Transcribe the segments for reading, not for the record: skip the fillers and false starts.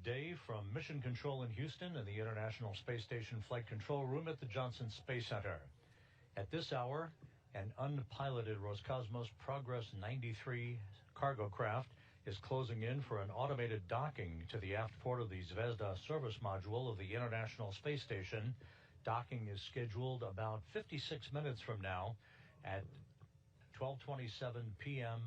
day from Mission Control in Houston and the International Space Station Flight Control Room at the Johnson Space Center. At this hour, an unpiloted Roscosmos Progress 93 cargo craft is closing in for an automated docking to the aft port of the Zvezda service module of the International Space Station. Docking is scheduled about 56 minutes from now at 12:27 p.m.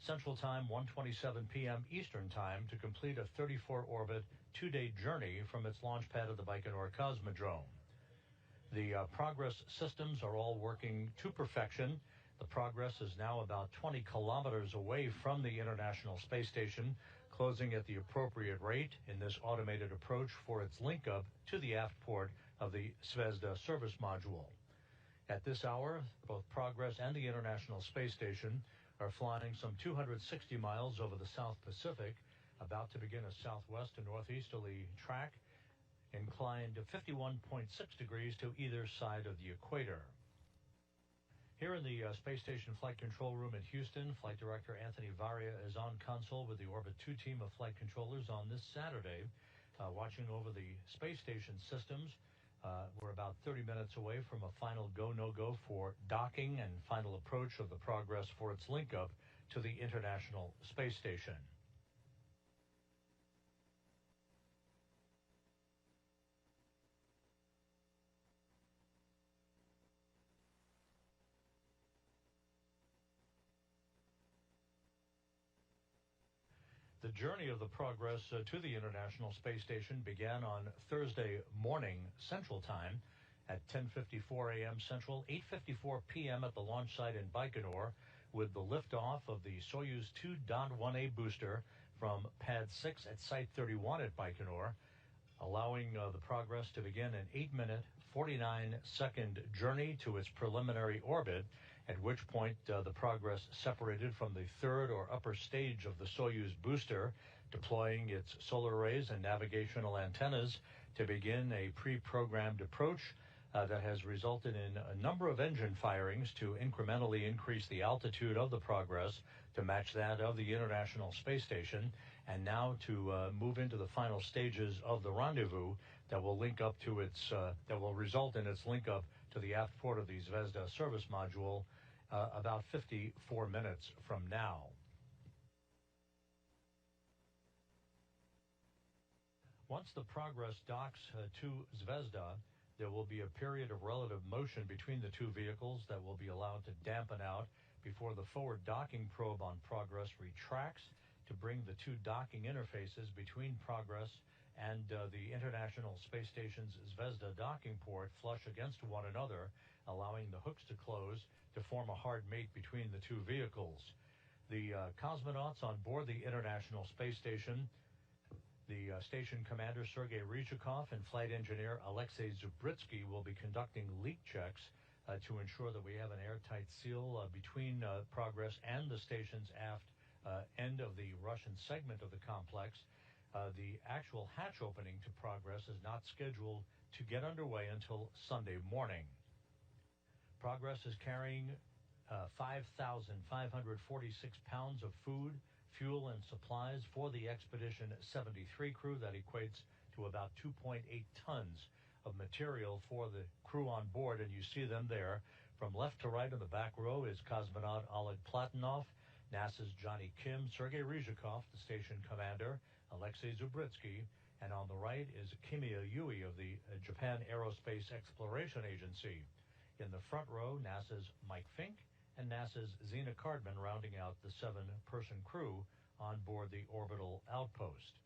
Central Time, 1:27 p.m. Eastern Time, to complete a 34-orbit, 2-day journey from its launch pad at the Baikonur Cosmodrome. The Progress systems are all working to perfection. The Progress is now about 20 kilometers away from the International Space Station, closing at the appropriate rate in this automated approach for its link-up to the aft port of the Zvezda service module. At this hour, both Progress and the International Space Station are flying some 260 miles over the South Pacific, about to begin a southwest to northeasterly track, inclined 51.6 degrees to either side of the equator. Here in the Space Station Flight Control Room at Houston, Flight Director Anthony Varia is on console with the Orbit 2 team of flight controllers on this Saturday, watching over the space station systems. We're about 30 minutes away from a final go, no-go for docking and final approach of the Progress for its link-up to the International Space Station. The journey of the Progress to the International Space Station began on Thursday morning Central Time at 10:54 a.m. Central, 8:54 p.m. at the launch site in Baikonur, with the liftoff of the Soyuz 2.1A booster from Pad 6 at Site 31 at Baikonur, allowing the Progress to begin an 8-minute, 49-second journey to its preliminary orbit, at which point the Progress separated from the third or upper stage of the Soyuz booster, deploying its solar arrays and navigational antennas to begin a pre-programmed approach that has resulted in a number of engine firings to incrementally increase the altitude of the Progress to match that of the International Space Station, and now to move into the final stages of the rendezvous that will link up to its that will result in its link up to the aft port of the Zvezda service module about 54 minutes from now. Once the Progress docks to Zvezda, there will be a period of relative motion between the two vehicles that will be allowed to dampen out before the forward docking probe on Progress retracts to bring the two docking interfaces between Progress and the International Space Station's Zvezda docking port flush against one another, allowing the hooks to close to form a hard mate between the two vehicles. The cosmonauts on board the International Space Station, the station commander Sergei Ryzhikov and flight engineer Alexei Zubritsky, will be conducting leak checks to ensure that we have an airtight seal between Progress and the station's aft end of the Russian segment of the complex. The actual hatch opening to Progress is not scheduled to get underway until Sunday morning. Progress is carrying 5,546 pounds of food, fuel, and supplies for the Expedition 73 crew. That equates to about 2.8 tons of material for the crew on board, and you see them there. From left to right in the back row is cosmonaut Oleg Platonov, NASA's Johnny Kim, Sergei Ryzhikov, the station commander, Alexei Zubritsky, and on the right is Kimiya Yui of the Japan Aerospace Exploration Agency. In the front row, NASA's Mike Fink and NASA's Zena Cardman, rounding out the 7-person crew on board the orbital outpost.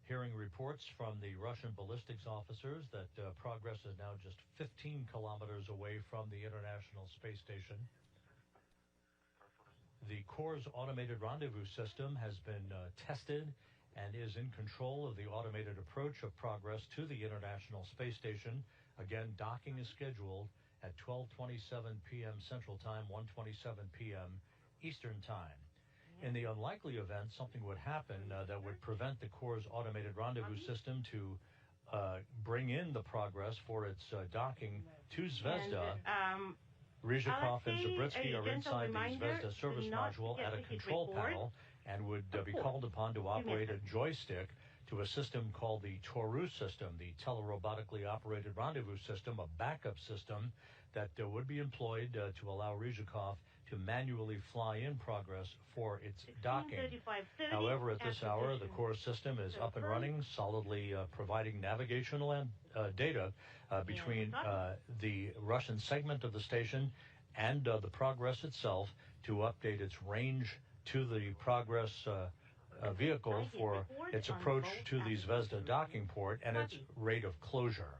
Hearing reports from the Russian ballistics officers that Progress is now just 15 kilometers away from the International Space Station. The Corps' automated rendezvous system has been tested and is in control of the automated approach of Progress to the International Space Station. Again, docking is scheduled at 12:27 p.m. Central Time, 1:27 p.m. Eastern Time. In the unlikely event something would happen that would prevent the Corps' automated rendezvous system to bring in the Progress for its docking to Zvezda. Ryzhikov and Zabritsky are gentle inside the reminder, Zvezda service do not module forget at a to hit control record. panel and would be course, called upon to you operate missed a joystick to a system called the Toru system, the telerobotically operated rendezvous system, a backup system that would be employed to allow Ryzhikov to manually fly in progress for its docking. 16:35:30 However, at this hour, the acquisition. core system is up and running, solidly providing navigational and data between the Russian segment of the station and the Progress itself to update its range to the Progress vehicle for its approach to the Zvezda docking port and its rate of closure.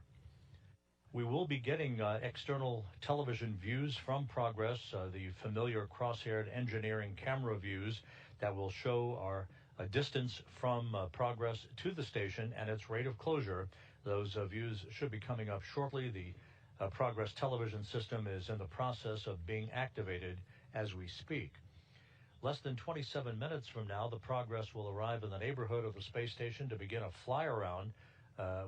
We will be getting external television views from Progress, the familiar cross-haired engineering camera views that will show our distance from Progress to the station and its rate of closure. Those views should be coming up shortly. The Progress television system is in the process of being activated as we speak. Less than 27 minutes from now, the Progress will arrive in the neighborhood of the space station to begin a fly-around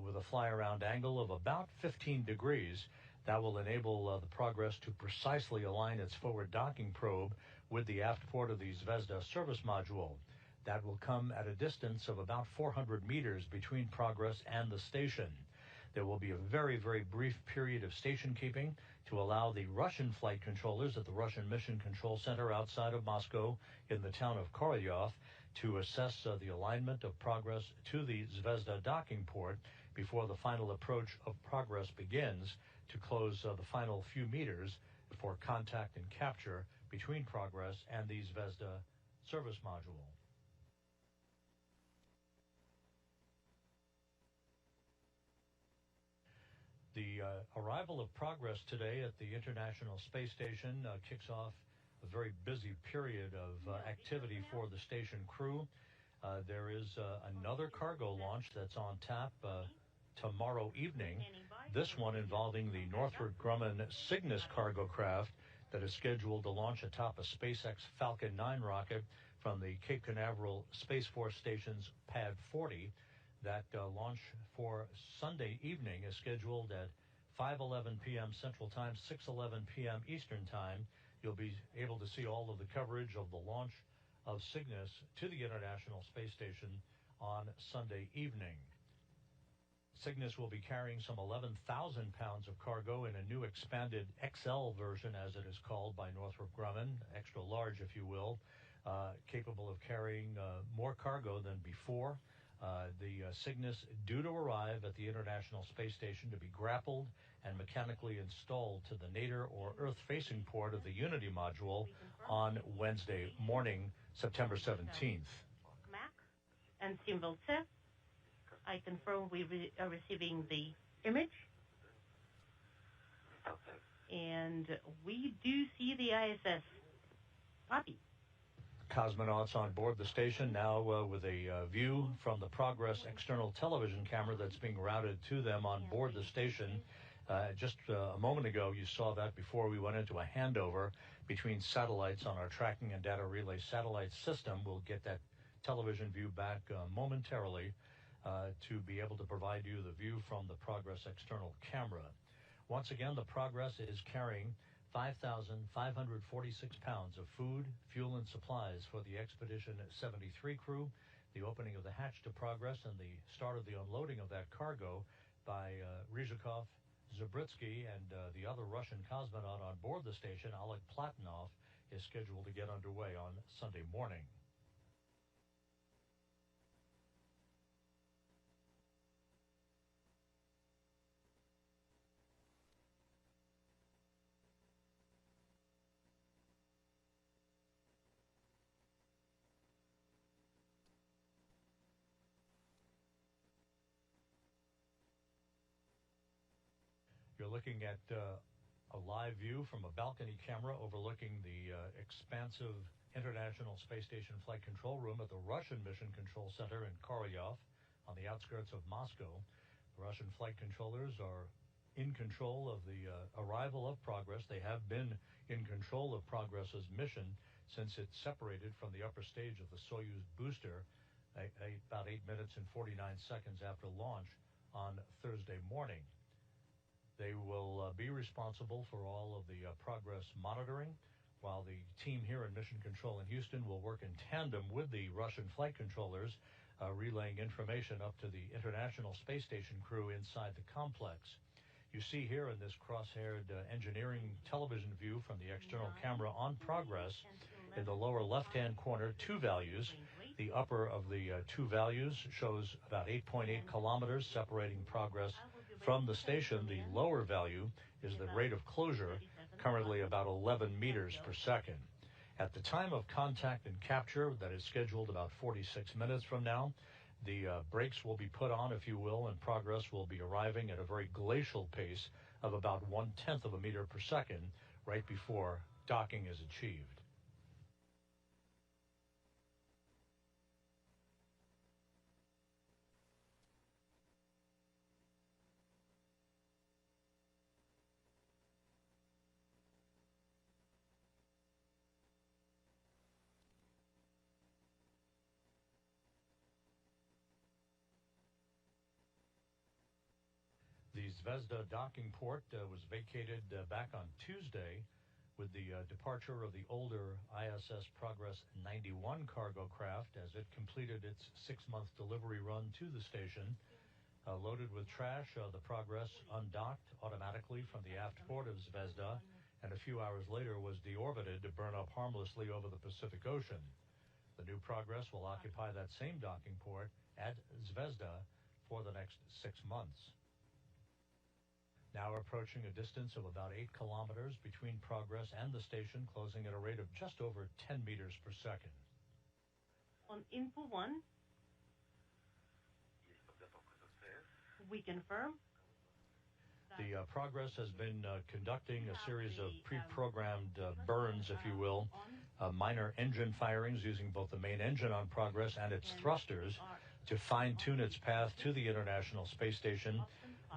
with a fly-around angle of about 15 degrees. That will enable the Progress to precisely align its forward docking probe with the aft port of the Zvezda service module. That will come at a distance of about 400 meters between Progress and the station. There will be a very, very brief period of station keeping to allow the Russian flight controllers at the Russian Mission Control Center outside of Moscow in the town of Korolyov to assess the alignment of Progress to the Zvezda docking port before the final approach of Progress begins to close the final few meters for contact and capture between Progress and the Zvezda service module. The arrival of Progress today at the International Space Station kicks off a very busy period of activity for the station crew. There is another cargo launch that's on tap tomorrow evening, this one involving the Northrop Grumman Cygnus cargo craft that is scheduled to launch atop a SpaceX Falcon 9 rocket from the Cape Canaveral Space Force Station's Pad 40. That launch for Sunday evening is scheduled at 5:11 p.m. Central Time, 6:11 p.m. Eastern Time. You'll be able to see all of the coverage of the launch of Cygnus to the International Space Station on Sunday evening. Cygnus will be carrying some 11,000 pounds of cargo in a new expanded XL version, as it is called by Northrop Grumman, extra large, if you will, capable of carrying more cargo than before. The Cygnus due to arrive at the International Space Station to be grappled and mechanically installed to the nadir or Earth-facing port of the Unity module on Wednesday morning, September 17th. And symbol says, I confirm we are receiving the image. And we do see the ISS. Copy. Cosmonauts on board the station now with a view from the Progress external television camera that's being routed to them on board the station. Just a moment ago, you saw that before we went into a handover between satellites on our tracking and data relay satellite system. We'll get that television view back momentarily to be able to provide you the view from the Progress external camera. Once again, the Progress is carrying 5,546 pounds of food, fuel, and supplies for the Expedition 73 crew. The opening of the hatch to Progress and the start of the unloading of that cargo by Ryzhikov, Zabritsky, and the other Russian cosmonaut on board the station, Oleg Platonov, is scheduled to get underway on Sunday morning. You're looking at a live view from a balcony camera overlooking the expansive International Space Station Flight Control Room at the Russian Mission Control Center in Korolyov on the outskirts of Moscow. The Russian flight controllers are in control of the arrival of Progress. They have been in control of Progress's mission since it separated from the upper stage of the Soyuz booster about 8 minutes and 49 seconds after launch on Thursday morning. They will be responsible for all of the progress monitoring, while the team here in Mission Control in Houston will work in tandem with the Russian flight controllers, relaying information up to the International Space Station crew inside the complex. You see here in this cross-haired engineering television view from the external camera on Progress, in the lower left-hand corner, two values. The upper of the two values shows about 8.8 kilometers separating Progress from the station. The lower value is the rate of closure, currently about 11 meters per second. At the time of contact and capture, that is scheduled about 46 minutes from now, the brakes will be put on, if you will, and Progress will be arriving at a very glacial pace of about 1/10 of a meter per second right before docking is achieved. The Zvezda docking port was vacated back on Tuesday with the departure of the older ISS Progress 91 cargo craft as it completed its 6-month delivery run to the station. Loaded with trash, the Progress undocked automatically from the aft port of Zvezda and a few hours later was deorbited to burn up harmlessly over the Pacific Ocean. The new Progress will occupy that same docking port at Zvezda for the next 6 months. Now approaching a distance of about 8 kilometers between Progress and the station, closing at a rate of just over 10 meters per second. On Info 1, we confirm. The Progress has been conducting a series of pre-programmed burns, if you will, minor engine firings using both the main engine on Progress and its thrusters to fine-tune its path to the International Space Station.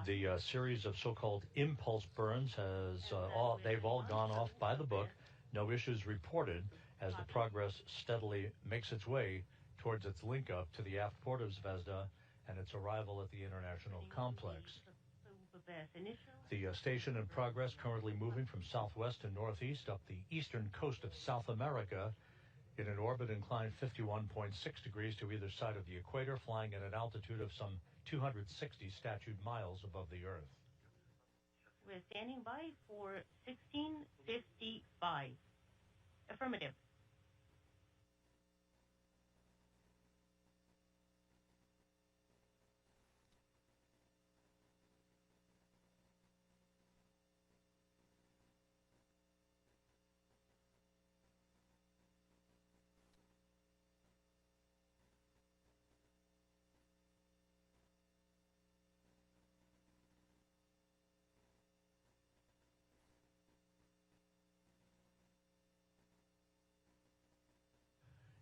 The series of so-called impulse burns they've all gone off by the book. No issues reported as the Progress steadily makes its way towards its link up to the aft port of Zvezda and its arrival at the international complex. The station in Progress currently moving from southwest to northeast up the eastern coast of South America in an orbit inclined 51.6 degrees to either side of the equator, flying at an altitude of some 260 statute miles above the Earth. We're standing by for 16:55. Affirmative.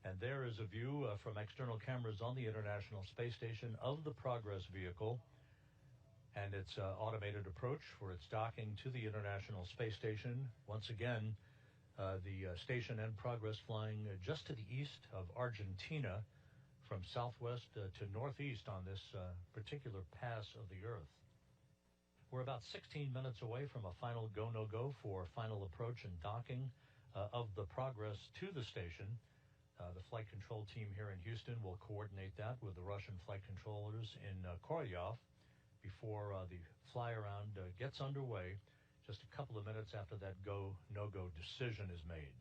And there is a view from external cameras on the International Space Station of the Progress vehicle and its automated approach for its docking to the International Space Station. Once again, the station and Progress flying just to the east of Argentina from southwest to northeast on this particular pass of the Earth. We're about 16 minutes away from a final go, no-go for final approach and docking of the Progress to the station. The flight control team here in Houston will coordinate that with the Russian flight controllers in Korolyov before the fly-around gets underway just a couple of minutes after that go, no-go decision is made.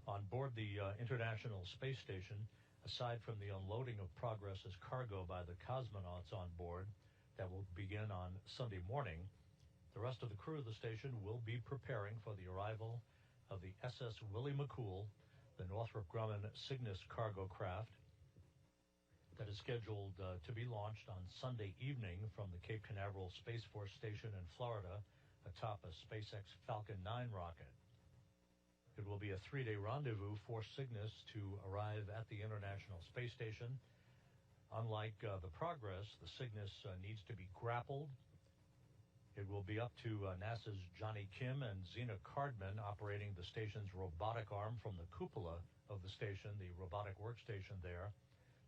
On board the International Space Station, aside from the unloading of Progress's cargo by the cosmonauts on board that will begin on Sunday morning, the rest of the crew of the station will be preparing for the arrival of the SS Willie McCool, the Northrop Grumman Cygnus cargo craft that is scheduled to be launched on Sunday evening from the Cape Canaveral Space Force Station in Florida atop a SpaceX Falcon 9 rocket. It will be a 3-day rendezvous for Cygnus to arrive at the International Space Station. Unlike the Progress, the Cygnus needs to be grappled. It will be up to NASA's Johnny Kim and Zena Cardman operating the station's robotic arm from the cupola of the station, the robotic workstation there,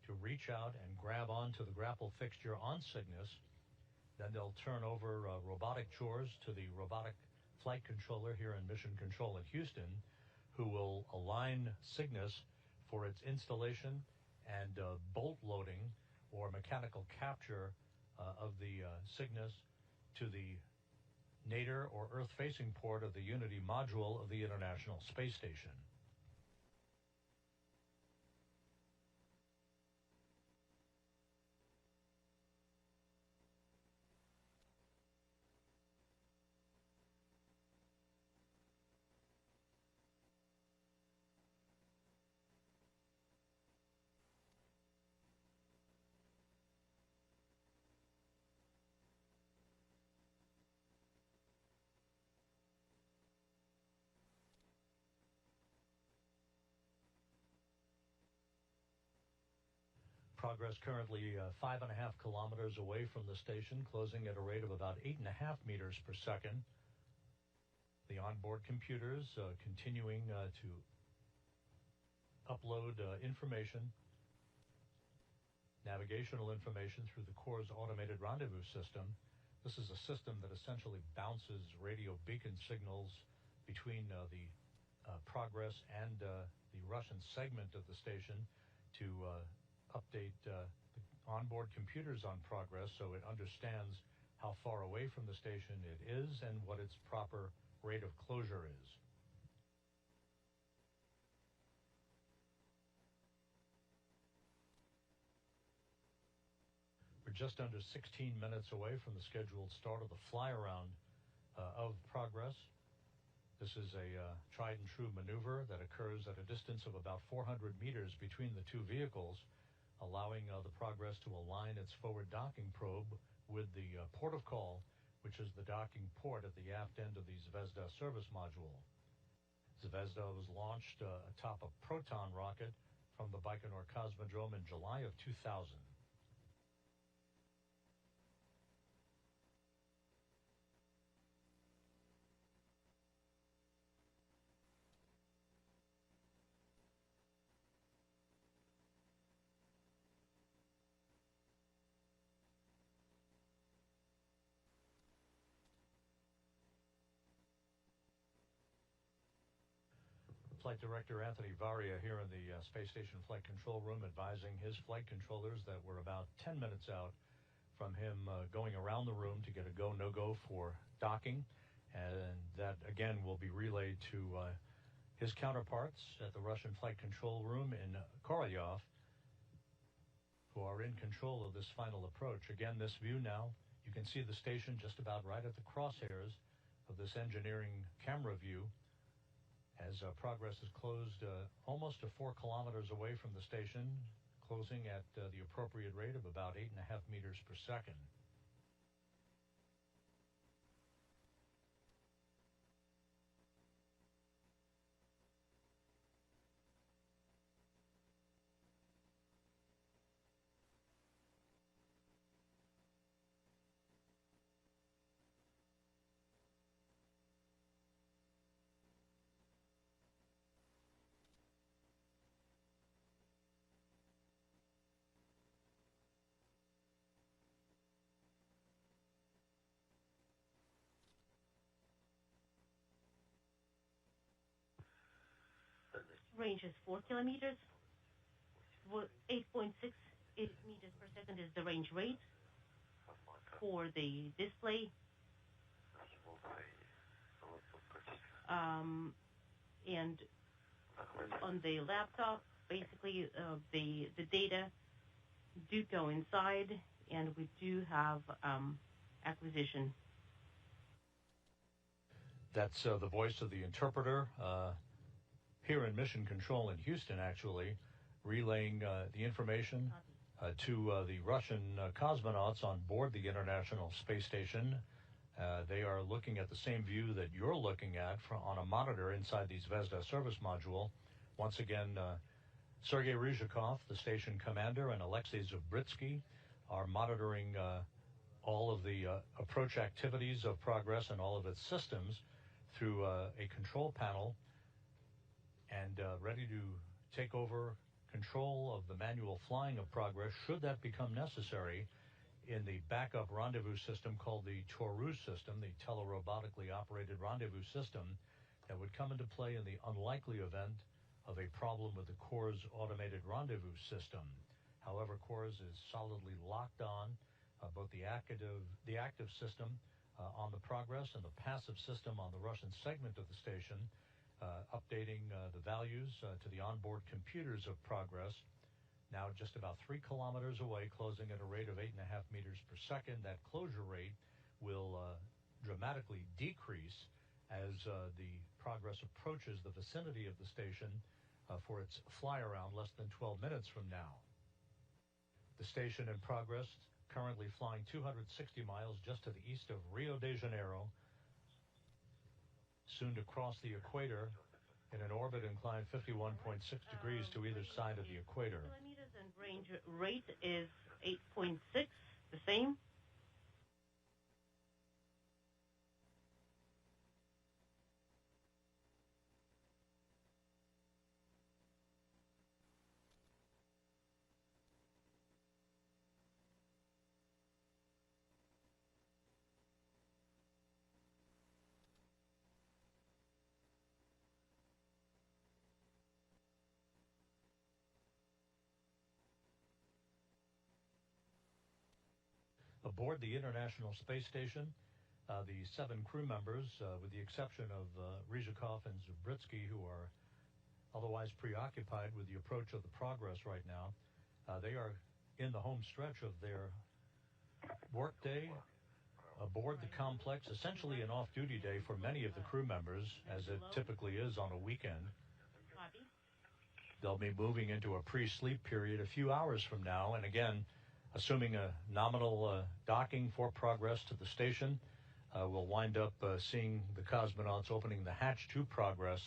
to reach out and grab onto the grapple fixture on Cygnus. Then they'll turn over robotic chores to the robotic flight controller here in Mission Control in Houston, who will align Cygnus for its installation and bolt loading or mechanical capture of the Cygnus to the nadir or Earth-facing port of the Unity module of the International Space Station. Progress currently 5.5 kilometers away from the station, closing at a rate of about 8.5 meters per second. The onboard computers continuing to upload information, navigational information through the Corps' automated rendezvous system. This is a system that essentially bounces radio beacon signals between the Progress and the Russian segment of the station to update the onboard computers on Progress so it understands how far away from the station it is and what its proper rate of closure is. We're just under 16 minutes away from the scheduled start of the fly-around of Progress. This is a tried-and-true maneuver that occurs at a distance of about 400 meters between the two vehicles, allowing the Progress to align its forward docking probe with the port of call, which is the docking port at the aft end of the Zvezda service module. Zvezda was launched atop a Proton rocket from the Baikonur Cosmodrome in July of 2000. Flight Director Anthony Varia here in the Space Station Flight Control Room advising his flight controllers that we're about 10 minutes out from him going around the room to get a go, no-go for docking. And that, again, will be relayed to his counterparts at the Russian Flight Control Room in Korolyov, who are in control of this final approach. Again, this view now, you can see the station just about right at the crosshairs of this engineering camera view, as Progress is closed almost to 4 kilometers away from the station, closing at the appropriate rate of about 8.5 meters per second. Range is 4 kilometers. 8.68 meters per second is the range rate for the display. And on the laptop, basically the data do go inside, and we do have acquisition. That's the voice of the interpreter here in Mission Control in Houston, actually, relaying the information to the Russian cosmonauts on board the International Space Station They are looking at the same view that you're looking at on a monitor inside the Zvezda service module. Once again, Sergei Ryzhikov, the station commander, and Alexei Zubritsky are monitoring all of the approach activities of Progress and all of its systems through a control panel, and ready to take over control of the manual flying of Progress should that become necessary in the backup rendezvous system called the Taurus system, the telerobotically operated rendezvous system that would come into play in the unlikely event of a problem with the Core's automated rendezvous system. However, Core's is solidly locked on both the active system on the Progress and the passive system on the Russian segment of the station, updating the values to the onboard computers of Progress. Now just about 3 kilometers away, closing at a rate of 8.5 meters per second. That closure rate will dramatically decrease as the Progress approaches the vicinity of the station for its fly around less than 12 minutes from now. The station in Progress currently flying 260 miles just to the east of Rio de Janeiro, soon to cross the equator in an orbit inclined 51.6 degrees to either side of the equator. Kilometers and range rate is 8.6, the same. Aboard the International Space Station, the 7 crew members, with the exception of Ryzhikov and Zubritsky, who are otherwise preoccupied with the approach of the Progress right now, they are in the home stretch of their workday aboard the complex, essentially an off-duty day for many of the crew members, as it typically is on a weekend. They'll be moving into a pre-sleep period a few hours from now, and again, assuming a nominal docking for Progress to the station, we'll wind up seeing the cosmonauts opening the hatch to Progress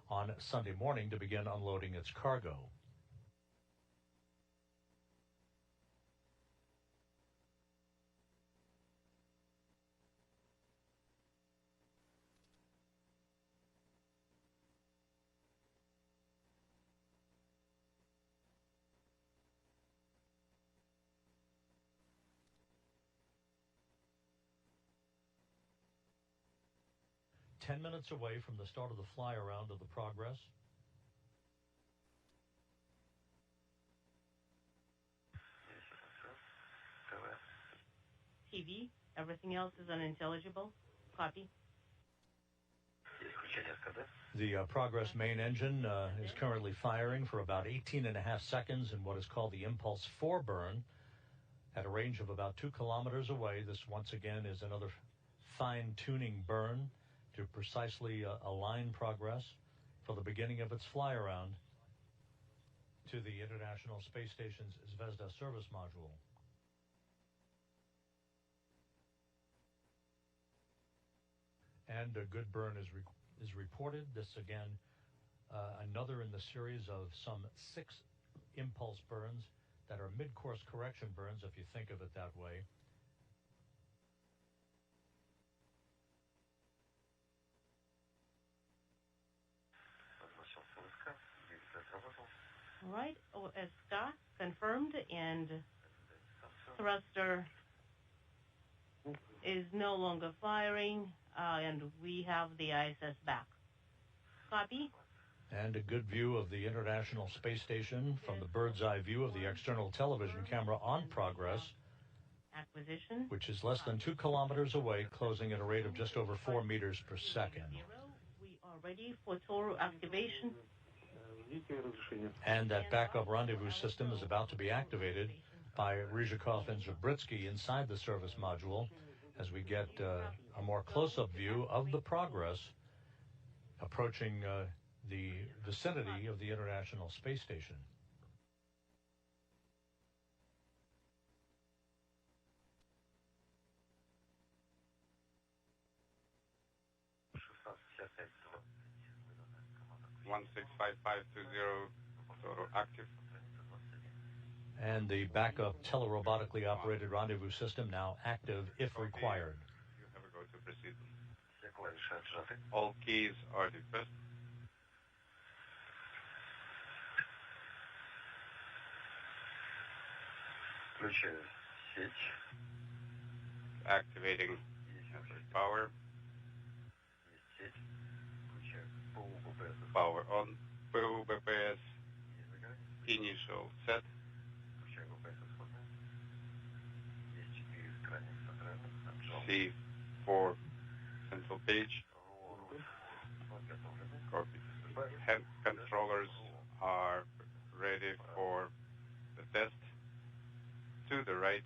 on Sunday morning to begin unloading its cargo. Ten minutes away from the start of the fly around of the Progress. TV, everything else is unintelligible. Copy. The Progress main engine is currently firing for about 18.5 seconds in what is called the Impulse 4 burn at a range of about 2 kilometers away. This once again is another fine-tuning burn to precisely align Progress for the beginning of its fly around to the International Space Station's Zvezda service module. And a good burn is reported. This again, another in the series of some 6 impulse burns that are mid-course correction burns, if you think of it that way. All right, OSK confirmed, and thruster is no longer firing, and we have the ISS back. Copy. And a good view of the International Space Station from the bird's eye view of the external television camera on Progress, Acquisition, which is less than 2 kilometers away, closing at a rate of just over 4 meters per second. We are ready for Toru activation. And that backup rendezvous system is about to be activated by Ryzhikov and Zubritsky inside the service module as we get a more close-up view of the Progress approaching the vicinity of the International Space Station. 165520, Toru active. And the backup telerobotically operated rendezvous system now active if required. You have a go to proceed. All keys are depressed. Activating network power. Power on. PUBPS. Initial set. C4 central page. Copy. Hand controllers are ready for the test. To the right.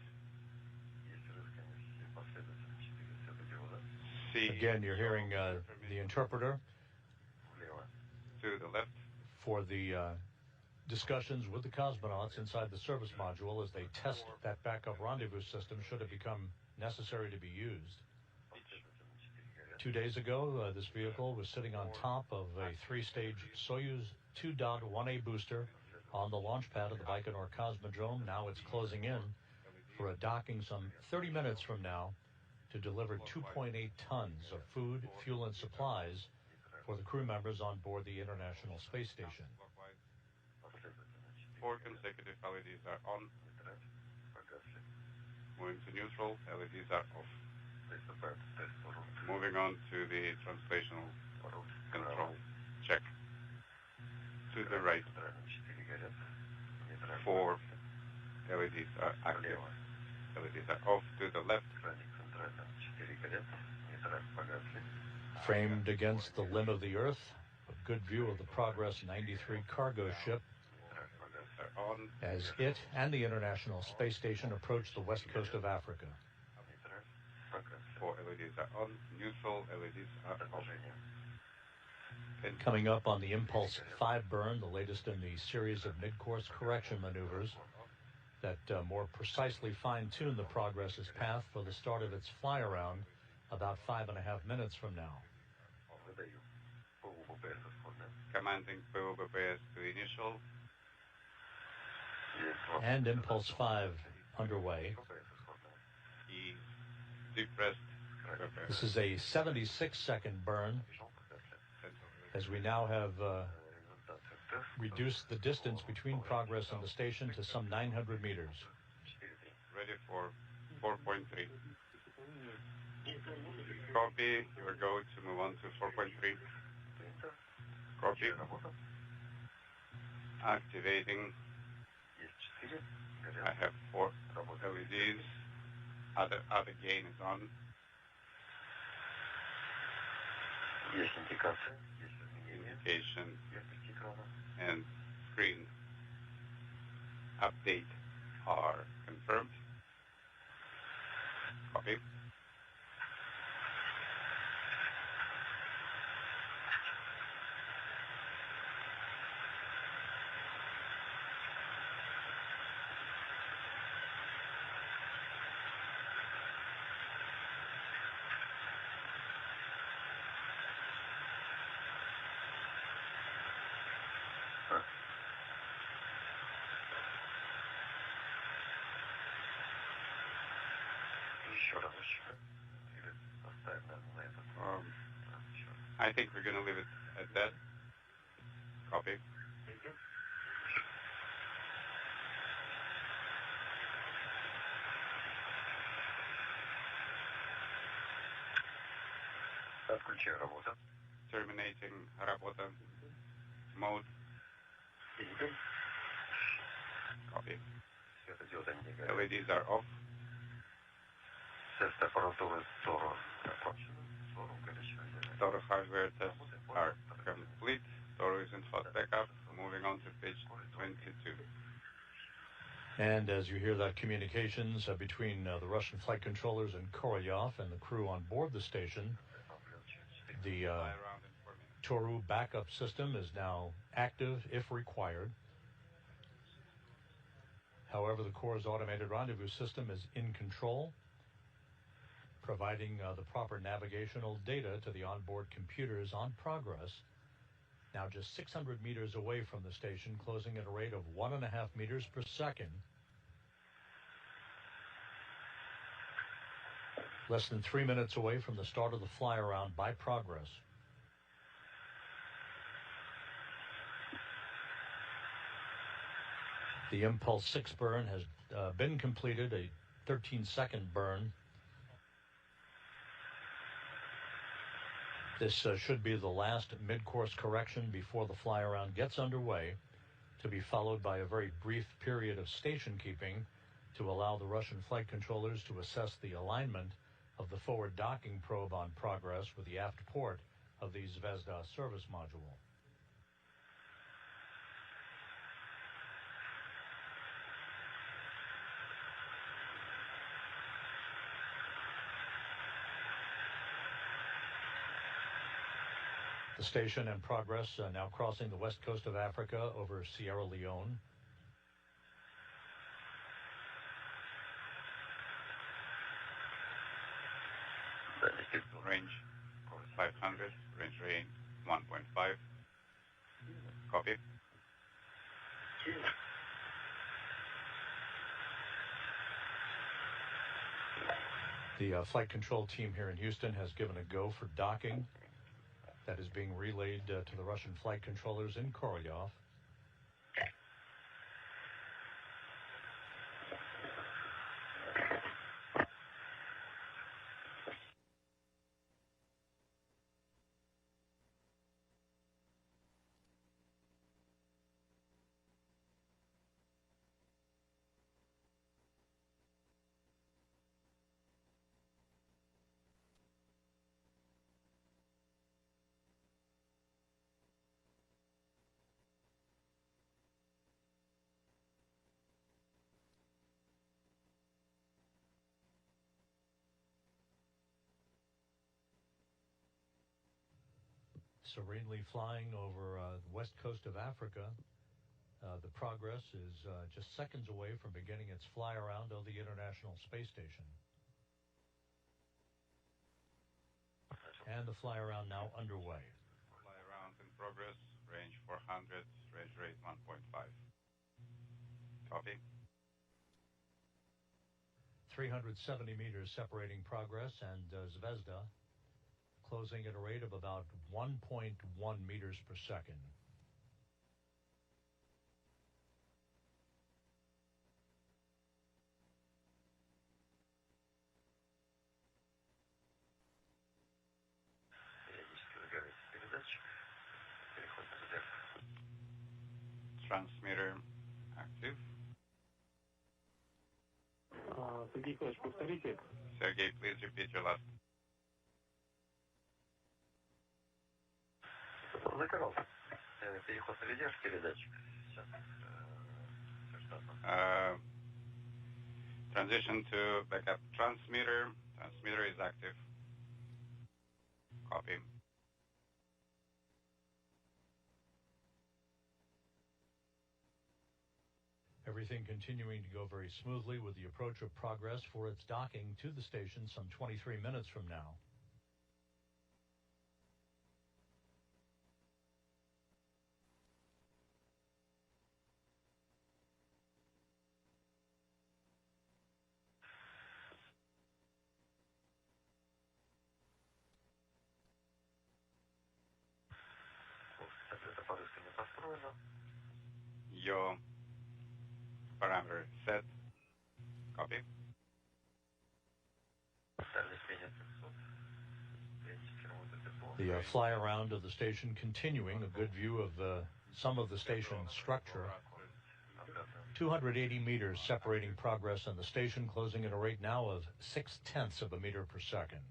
Again, you're hearing the interpreter to the left for the discussions with the cosmonauts inside the service module as they test that backup rendezvous system should it become necessary to be used. 2 days ago, this vehicle was sitting on top of a 3-stage Soyuz 2.1A booster on the launch pad of the Baikonur Cosmodrome. Now it's closing in for a docking some 30 minutes from now to deliver 2.8 tons of food, fuel, and supplies for the crew members on board the International Space Station. 4 consecutive LEDs are on. Moving to neutral, LEDs are off. Moving on to the translational control check. To the right, 4 LEDs are active. LEDs are off. To the left, framed against the limb of the Earth, a good view of the Progress 93 cargo ship as it and the International Space Station approach the west coast of Africa. 4 LEDs are on. Neutral LEDs are off. Coming up on the Impulse 5 burn, the latest in the series of midcourse correction maneuvers that more precisely fine-tune the Progress's path for the start of its fly-around about 5.5 minutes from now. Commanding PUBPS to initial. And Impulse 5 underway. Depressed. This is a 76-second burn as we now have reduced the distance between Progress and the station to some 900 meters. Ready for 4.3. Copy. You are going to move on to 4.3. Copy. Activating. I have 4 LEDs. Other gain is on. Indication and screen update are confirmed. Copy. I think we're going to leave it at that. Copy. Terminating работа mode. Copy. LEDs are off. Toru hardware tests are complete. Toru is in hot backup. Moving on to page 22. And as you hear that communications between the Russian flight controllers and Korolyov and the crew on board the station, the Toru backup system is now active if required. However, the Corps' automated rendezvous system is in control. providing the proper navigational data to the onboard computers on Progress, now just 600 meters away from the station, closing at a rate of 1.5 meters per second. Less than 3 minutes away from the start of the fly-around by Progress. The Impulse 6 burn has been completed, a 13-second burn. This should be the last mid-course correction before the fly-around gets underway, to be followed by a very brief period of station keeping to allow the Russian flight controllers to assess the alignment of the forward docking probe on Progress with the aft port of the Zvezda service module. The station and Progress now crossing the west coast of Africa over Sierra Leone. Range 500, range 1.5. Copy. The flight control team here in Houston has given a go for docking. That is being relayed to the Russian flight controllers in Korolyov. Serenely flying over the west coast of Africa. The Progress is just seconds away from beginning its fly-around of the International Space Station. And the fly-around now underway. Fly-around in progress, range 400, range rate 1.5. Copy. 370 meters separating Progress and Zvezda, closing at a rate of about 1.1 meters per second. Transmitter active. Sergey, please repeat your last. Transition to backup transmitter. Transmitter is active. Copy. Everything continuing to go very smoothly with the approach of Progress for its docking to the station some 23 minutes from now. Your parameter set. Copy. The fly-around of the station continuing, a good view of some of the station's structure. 280 meters separating Progress and the station, closing at a rate now of 0.6 of a meter per second.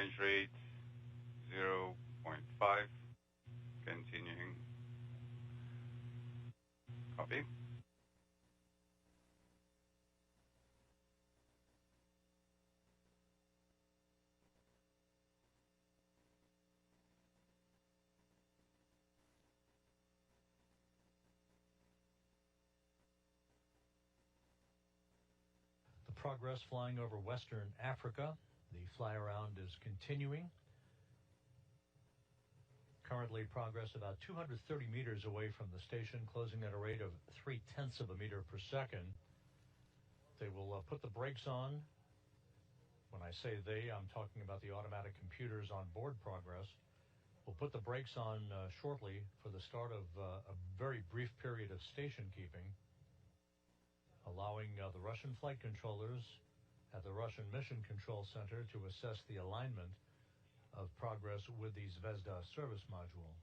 range rate 0.5, continuing. Copy. Progress flying over Western Africa. The fly around is continuing. Currently progress about 230 meters away from the station, closing at a rate of 0.3 of a meter per second. They will put the brakes on. When I say they, I'm talking about the automatic computers on board Progress. We'll put the brakes on shortly for the start of a very brief period of station keeping, allowing the Russian flight controllers at the Russian Mission Control Center to assess the alignment of Progress with the Zvezda service module.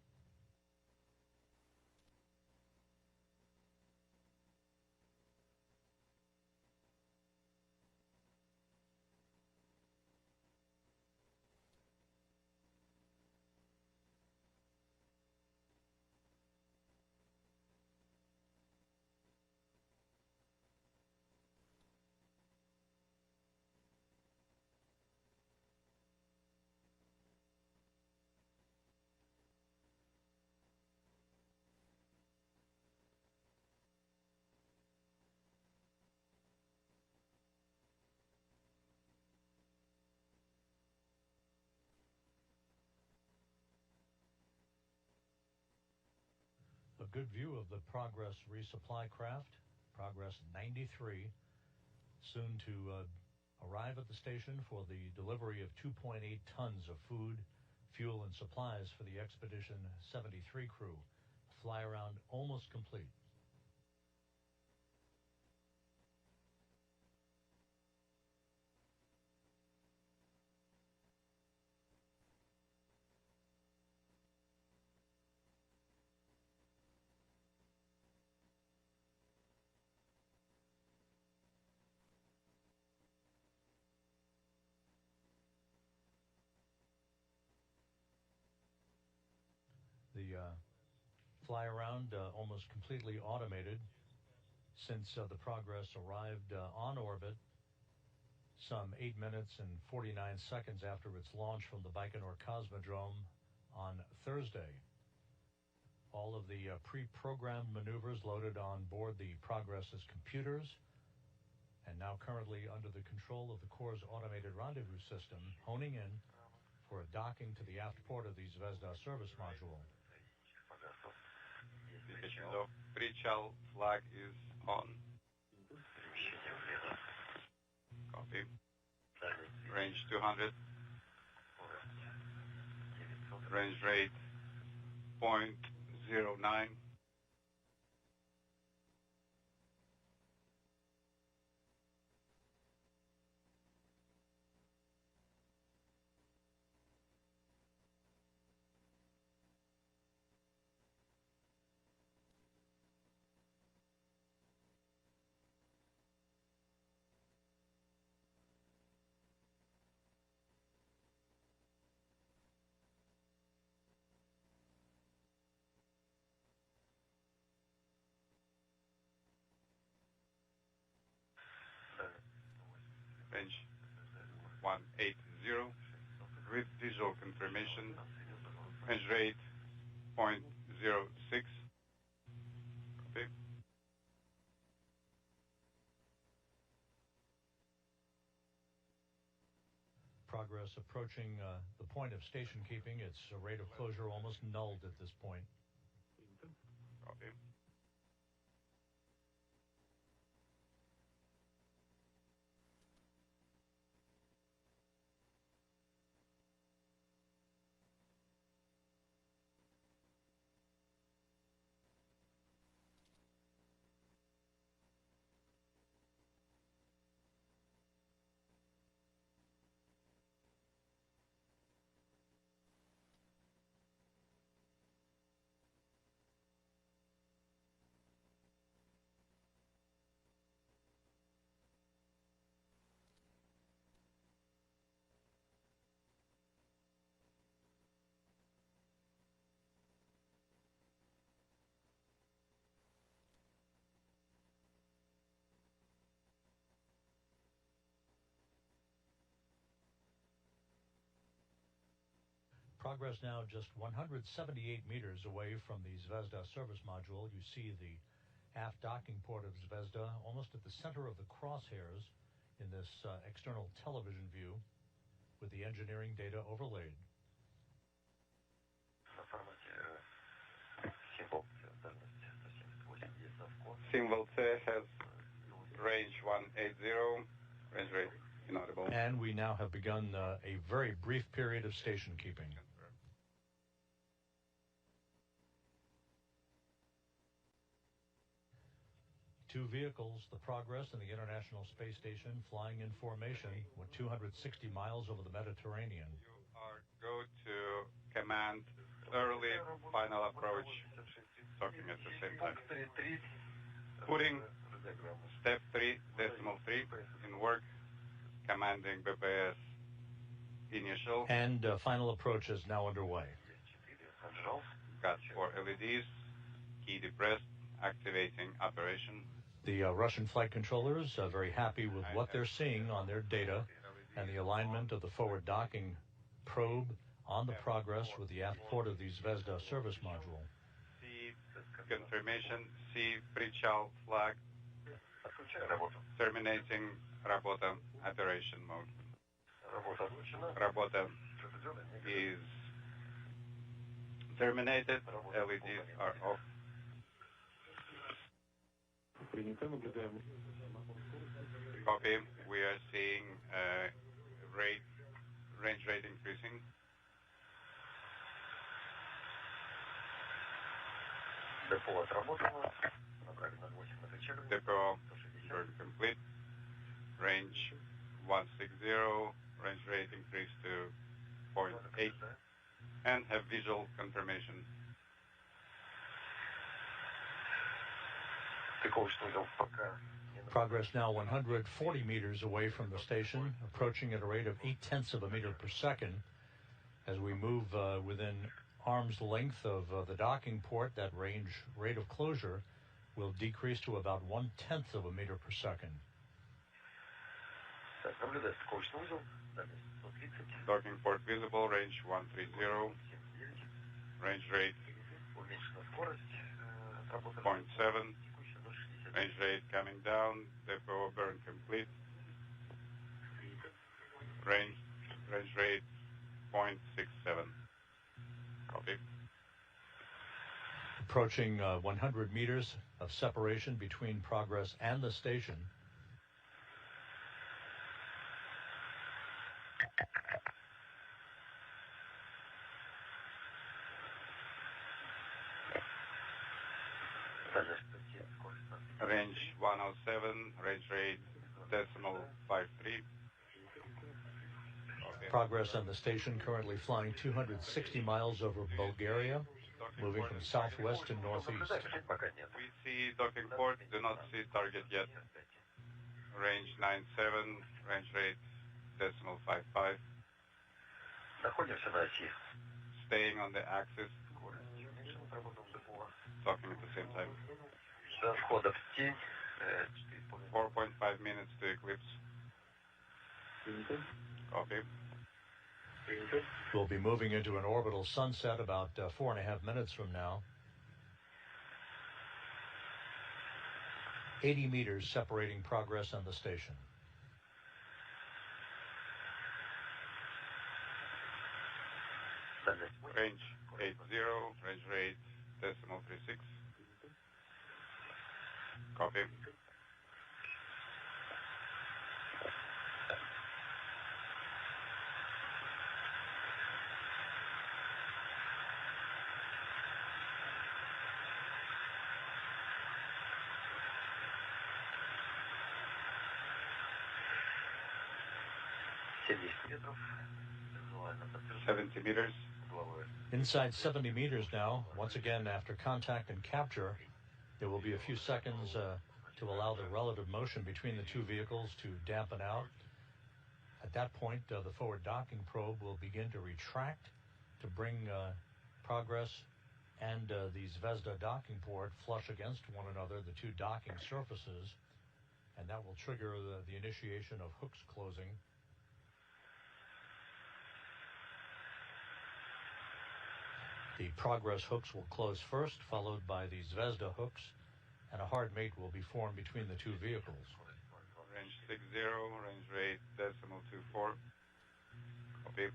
A good view of the Progress resupply craft, Progress 93, soon to arrive at the station for the delivery of 2.8 tons of food, fuel, and supplies for the Expedition 73 crew. Fly around almost complete. The fly around almost completely automated since the Progress arrived on orbit some 8 minutes and 49 seconds after its launch from the Baikonur Cosmodrome on Thursday. All of the pre-programmed maneuvers loaded on board the Progress's computers, and now currently under the control of the Corps' automated rendezvous system, honing in for a docking to the aft port of the Zvezda service module. Indication of pre-chill flag is on. Copy. Range 200. Range rate 0.09. Range 180 with visual confirmation. Range rate 0.06. Copy. Progress approaching the point of station keeping. Its rate of closure almost nulled at this point. Copy. Progress now just 178 meters away from the Zvezda service module. You see the aft docking port of Zvezda almost at the center of the crosshairs in this external television view with the engineering data overlaid. Symbol C has range 180, range rate inaudible. And we now have begun a very brief period of station keeping. Two vehicles, the Progress and the International Space Station, flying in formation with 260 miles over the Mediterranean. You are go to command early final approach, talking at the same time. Putting step 3, decimal 3 in work, commanding BPS initial. And final approach is now underway. Got 4 LEDs, key depressed, activating operation. The Russian flight controllers are very happy with what they're seeing on their data and the alignment of the forward docking probe on the Progress with the aft port of the Zvezda service module. See confirmation, see pre-child flag, terminating Работа operation mode. Работа is terminated, LEDs are off. Copy. We are seeing range rate increasing. Depot burn complete. Range 160. Range rate increased to 0.8. And have visual confirmation. Progress now 140 meters away from the station, approaching at a rate of 0.8 of a meter per second. As we move within arm's length of the docking port, that rate of closure will decrease to about 0.1 of a meter per second. Docking port visible, range 130. Range rate 0.7. Range rate coming down, depot burn complete. Range rate 0.67. Copy. Approaching 100 meters of separation between Progress and the station. Range 107, range rate decimal 53. Okay. Progress on the station currently flying 260 miles over Bulgaria, moving from southwest to northeast. We see docking port, do not see target yet. Range 97, range rate decimal 55. Staying on the axis, talking at the same time. 4.5 minutes to eclipse. Copy. We'll be moving into an orbital sunset about 4.5 minutes from now. 80 meters separating Progress on the station. Range 80, range rate decimal 36. Copy. метров. 70 meters. Inside 70 meters now. Once again, after contact and capture, there will be a few seconds to allow the relative motion between the two vehicles to dampen out. At that point, the forward docking probe will begin to retract to bring Progress and the Zvezda docking port flush against one another, the two docking surfaces, and that will trigger the initiation of hooks closing. The Progress hooks will close first, followed by the Zvezda hooks, and a hard mate will be formed between the two vehicles. Range 60, range rate decimal 24. Copy.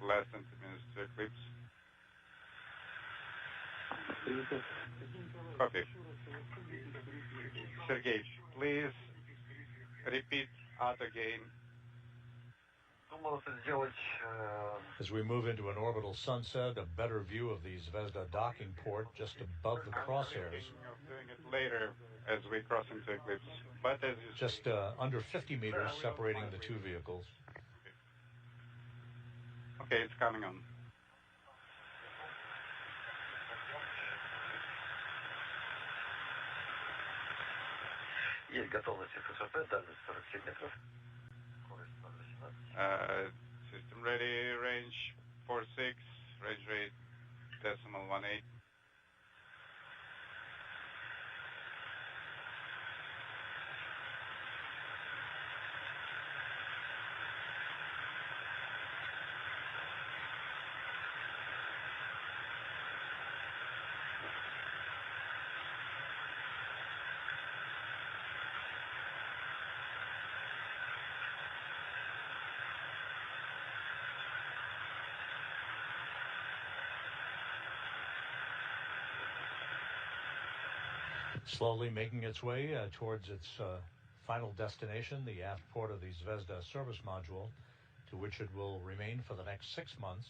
Less than 2 minutes to eclipse. Copy. Sergey, please repeat out again. As we move into an orbital sunset, a better view of the Zvezda docking port just above the crosshairs. Doing it later as we cross into eclipse. But as you just under 50 meters separating the two vehicles. Okay, it's coming on. Есть готовность ССП, дальность 47 метров. System ready, range 46, range rate decimal 18. Slowly making its way towards its final destination, the aft port of the Zvezda service module, to which it will remain for the next 6 months,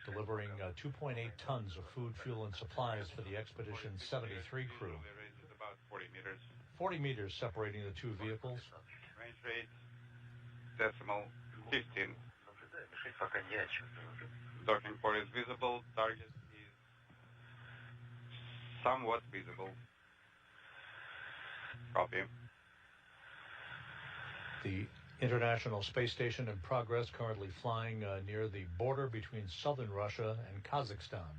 delivering 2.8 tons of food, fuel, and supplies for the Expedition 73 crew. About 40 meters. 40 meters separating the two vehicles. Range rate decimal 15. Docking port is visible. Target is somewhat visible. Copy. The International Space Station in progress, currently flying near the border between southern Russia and Kazakhstan.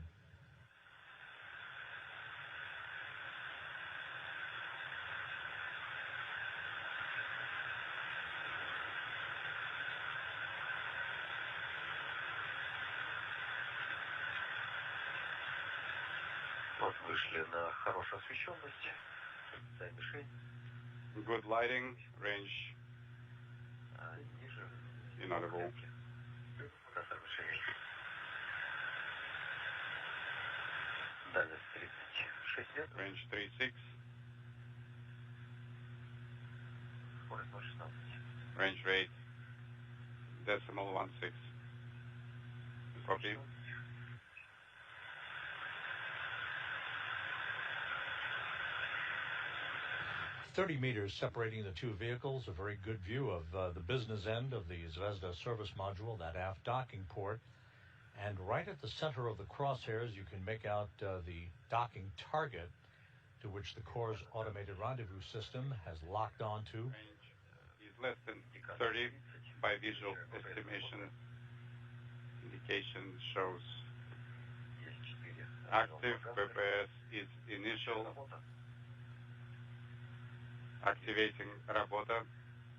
Вот вышли на хорошую освещенность. Дай мишень. Good lighting, range Ниже. inaudible. Красавица мишень. Дальность 36 метров. Range 36. Скорость 0,16. Range rate decimal 16. Copy. 30 meters separating the two vehicles, a very good view of the business end of the Zvezda service module, that aft docking port. And right at the center of the crosshairs, you can make out the docking target to which the Corps' automated rendezvous system has locked onto. Range is less than 30 by visual estimation. Indication shows active. PPS is initial. Activating Работа.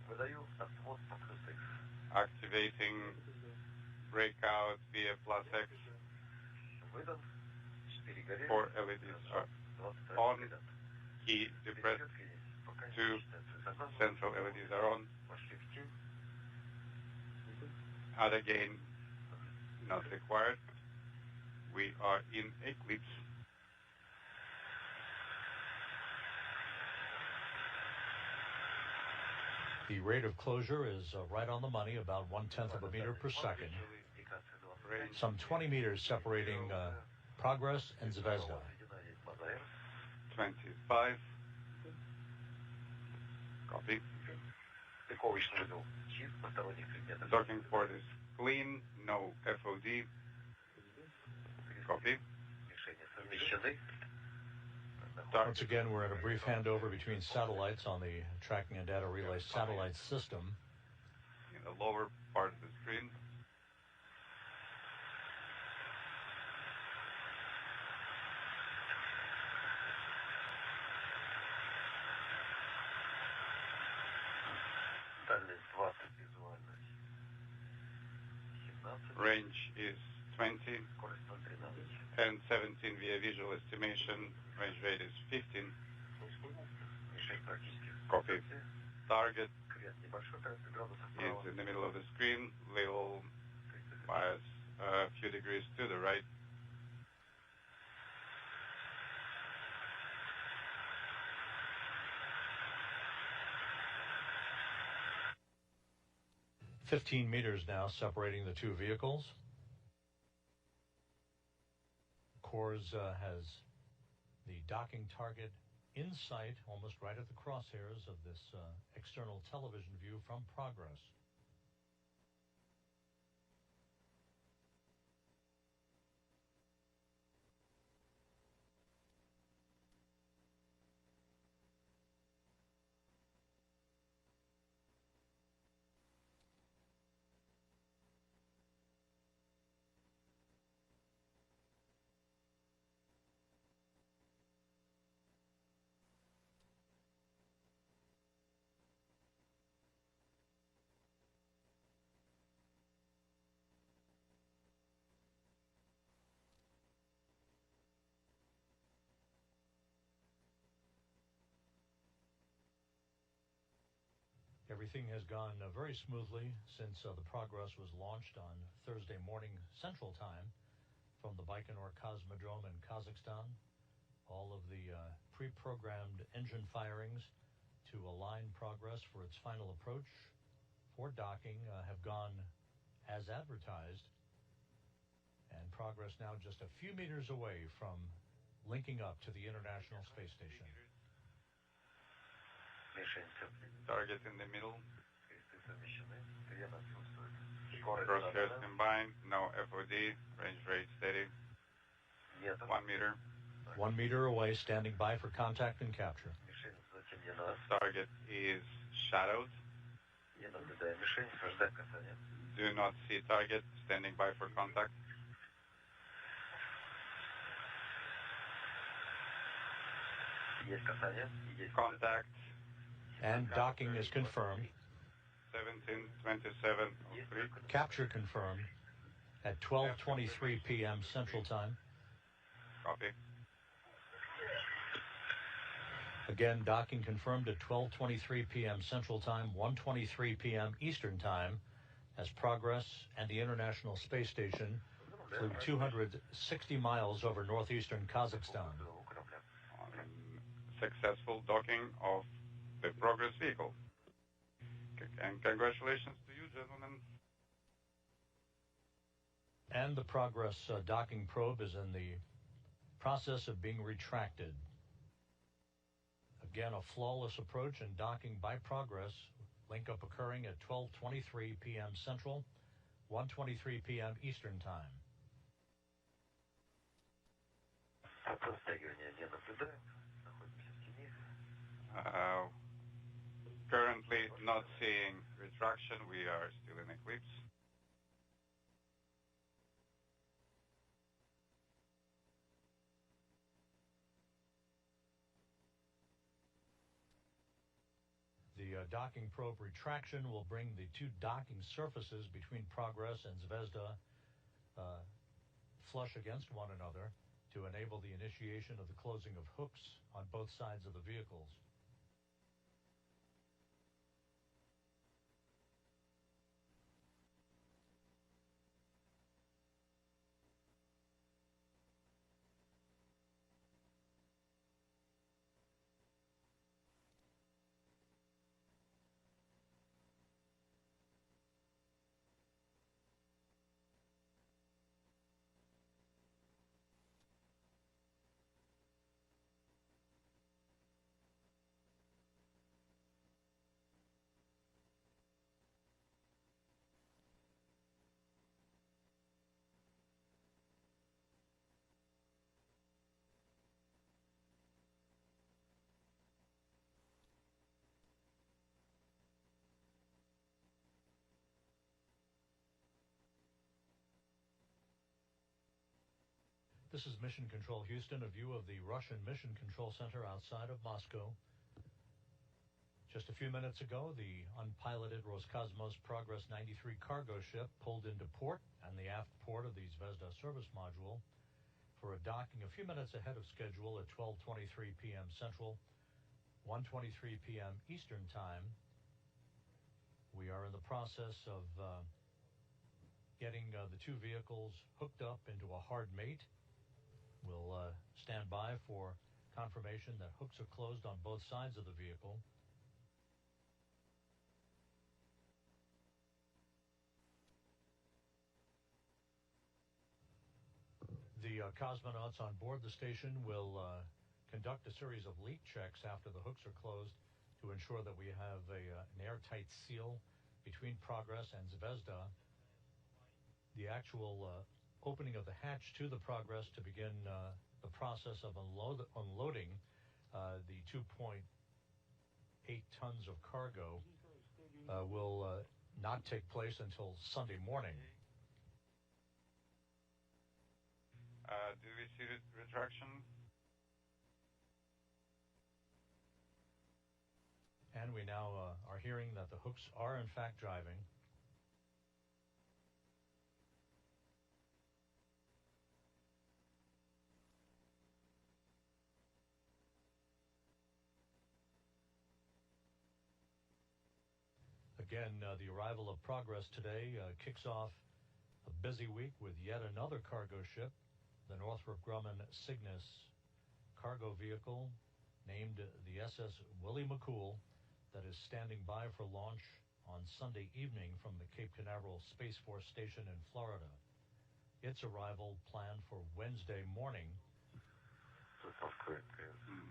Выдаю отвод по плюс X. Activating breakout via plus X. Выдан. 4 горели. 4 LEDs are on. Key depressed. 2 central LEDs are on. Пошли в тень. Other gain not required. We are in eclipse. The rate of closure is right on the money, about 1/10 of a meter per second. Some 20 meters separating Progress and Zvezda. 25. Copy. Стыковочный выдал. Чист, посторонних предметов. Docking port is clean, no FOD. Copy. Решения совмещены. Once again, we're in a brief handover between satellites on the tracking and data relay satellite system. In the lower part of the screen. Дальность 20, визуальность 17. Range is 20 Скорость 0,13. and 17 via visual estimation. Range rate is 15. Мишень практически. Copy. Target Крест небольшой, 30 градусов is вправо. in the middle of the screen, little bias a few degrees to the right. "15 meters now separating the two vehicles. CORS has the docking target in sight, almost right at the crosshairs of this external television view from Progress. Everything has gone very smoothly since the Progress was launched on Thursday morning Central Time from the Baikonur Cosmodrome in Kazakhstan. All of the pre-programmed engine firings to align Progress for its final approach for docking have gone as advertised, and Progress now just a few meters away from linking up to the International Space Station. Target in the middle. Кресты совмещены. Крен отсутствует. Crosshairs combined. No FOD. Range rate steady. 1 meter. 1 meter away, standing by for contact and capture. Мишень затемнена. Target is shadowed. Не наблюдаем мишень. Ждать касания. Do not see target. Standing by for contact. Есть касание. Есть Contact. And docking is confirmed. 17:27:03. Capture confirmed at 12:23 p.m. Central Time. Copy. Again, docking confirmed at 12:23 p.m. Central Time, 1:23 p.m. Eastern Time, as Progress and the International Space Station flew 260 miles over northeastern Kazakhstan. Successful docking of the Progress vehicle. And congratulations to you, gentlemen. And the Progress docking probe is in the process of being retracted. Again, a flawless approach and docking by Progress. Link up occurring at 12:23 p.m. Central, 1:23 p.m. Eastern Time. Растягивания не наблюдаем. Находимся в тени. Currently not seeing retraction. We are still in eclipse. The docking probe retraction will bring the two docking surfaces between Progress and Zvezda flush against one another to enable the initiation of the closing of hooks on both sides of the vehicles. This is Mission Control Houston, a view of the Russian Mission Control Center outside of Moscow. Just a few minutes ago, the unpiloted Roscosmos Progress 93 cargo ship pulled into port and the aft port of the Zvezda service module for a docking a few minutes ahead of schedule at 12:23 p.m. Central, 1:23 p.m. Eastern Time. We are in the process of getting the two vehicles hooked up into a hard mate. We'll stand by for confirmation that hooks are closed on both sides of the vehicle. The cosmonauts on board the station will conduct a series of leak checks after the hooks are closed to ensure that we have an airtight seal between Progress and Zvezda. The actual opening of the hatch to the Progress to begin the process of unloading the 2.8 tons of cargo will not take place until Sunday morning. Do we see retraction? And we now are hearing that the hooks are in fact driving. Again, the arrival of Progress today kicks off a busy week with yet another cargo ship, the Northrop Grumman Cygnus cargo vehicle, named the SS Willie McCool, that is standing by for launch on Sunday evening from the Cape Canaveral Space Force Station in Florida. Its arrival planned for Wednesday morning.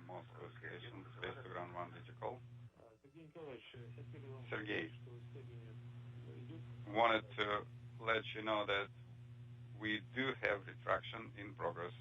Moscow Station, Space to Ground 1, did you call? Sergei, wanted to let you know that we do have retraction in progress.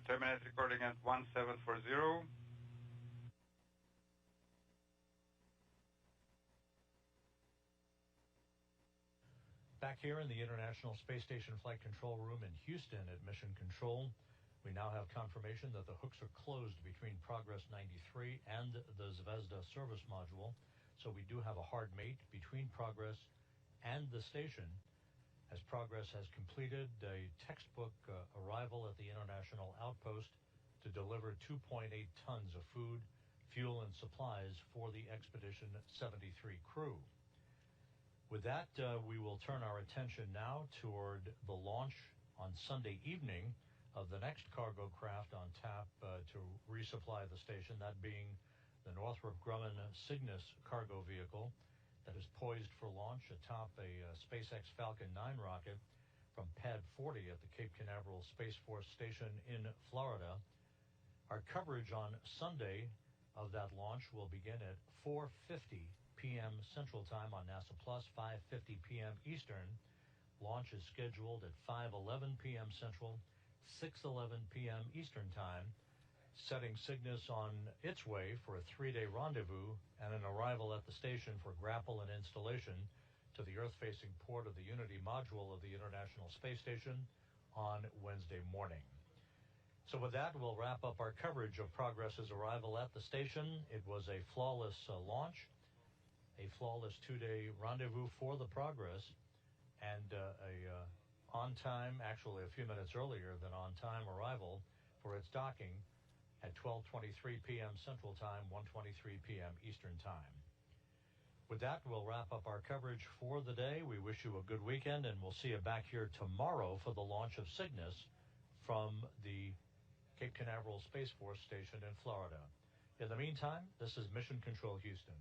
Terminate recording at 1740. Back here in the International Space Station Flight Control Room in Houston at Mission Control, we now have confirmation that the hooks are closed between Progress 93 and the Zvezda service module. So we do have a hard mate between Progress and the station, as Progress has completed a textbook arrival at the International Outpost to deliver 2.8 tons of food, fuel, and supplies for the Expedition 73 crew. With that, we will turn our attention now toward the launch on Sunday evening of the next cargo craft on tap to resupply the station, that being the Northrop Grumman Cygnus cargo vehicle that is poised for launch atop a SpaceX Falcon 9 rocket from Pad 40 at the Cape Canaveral Space Force Station in Florida. Our coverage on Sunday of that launch will begin at 4:50 p.m. Central Time on NASA Plus, 5:50 p.m. Eastern. Launch is scheduled at 5:11 p.m. Central, 6:11 p.m. Eastern Time, setting Cygnus on its way for a 3-day rendezvous and an arrival at the station for grapple and installation to the Earth-facing port of the Unity module of the International Space Station on Wednesday morning. So with that, we'll wrap up our coverage of Progress's arrival at the station. It was a flawless launch, a flawless 2-day rendezvous for the Progress, and on-time, actually a few minutes earlier than on-time arrival for its docking at 12:23 p.m. Central Time, 1:23 p.m. Eastern Time. With that, we'll wrap up our coverage for the day. We wish you a good weekend, and we'll see you back here tomorrow for the launch of Cygnus from the Cape Canaveral Space Force Station in Florida. In the meantime, this is Mission Control Houston.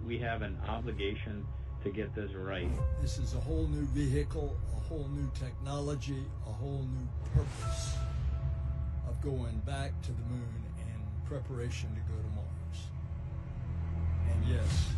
we have an obligation to get this right. This is a whole new vehicle, a whole new technology, a whole new purpose of going back to the moon and preparation to go to Mars. And yes,